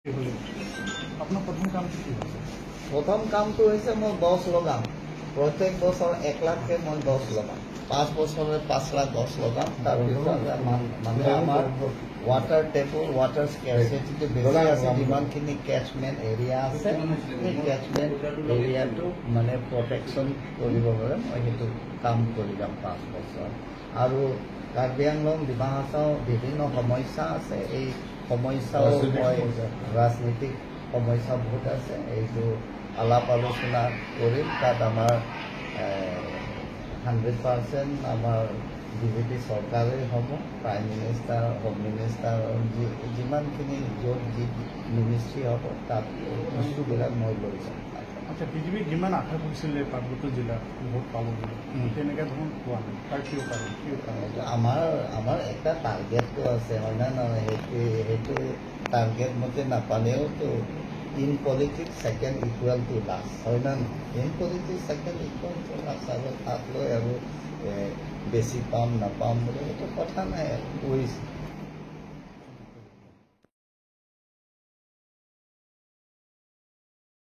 আপোনাৰ প্ৰথম কামটো কি হৈছে? প্ৰথম কামটো হৈছে মই গছ লগাম। প্ৰত্যেক বছৰ 1 লাখকৈ মই গছ লগাম। 5 বছৰে 5 লাখ গছ লগাম। তাৰপিছত মানে আমাৰ ৱাটাৰ টেবল, ৱাটাৰ স্কেৰচিটিটো বেছি আছে। যিমানখিনি কেচমেণ্ট এৰিয়া আছে, সেই কেচমেণ্ট এৰিয়াটো মানে প্ৰটেকশ্যন কৰিব পাৰে। মই সেইটো কাম কৰি যাম 5 বছৰ। আৰু কাৰ্বি আংলং ডিমা হাছাও বিভিন্ন সমস্যা আছে। এই সমস্যাও মই ৰাজনীতিক সমস্যা বহুত আছে। এইটো আলাপ আলোচনা কৰিম। তাত আমাৰ 100% আমাৰ বিজেপি চৰকাৰেই হ'ব। প্ৰাইম মিনিষ্টাৰ, হোম মিনিষ্টাৰ, যিমানখিনি য'ত যি মিনিষ্ট্ৰী হ'ব তাত বস্তুবিলাক মই লৈ যাম। আচ্ছা, বিজেপিক যিমান আশা কৰিছিলে পাৰ্বত্য জিলাত ভোট পাব বুলি, তেনেকৈ ধৰণ পোৱা নাই। তাৰ কিয় কাৰণ? আমাৰ এটা টাৰ্গেটটো আছে, হয় না নহয়? সেইটো টাৰ্গেট মতে নাপালেওতো in politics second equal to last, হয় না নহয়? In politics second equal to last. আৰু তাক লৈ আৰু বেছি পাম নাপাম বুলি এইটো কথা নাই আৰু।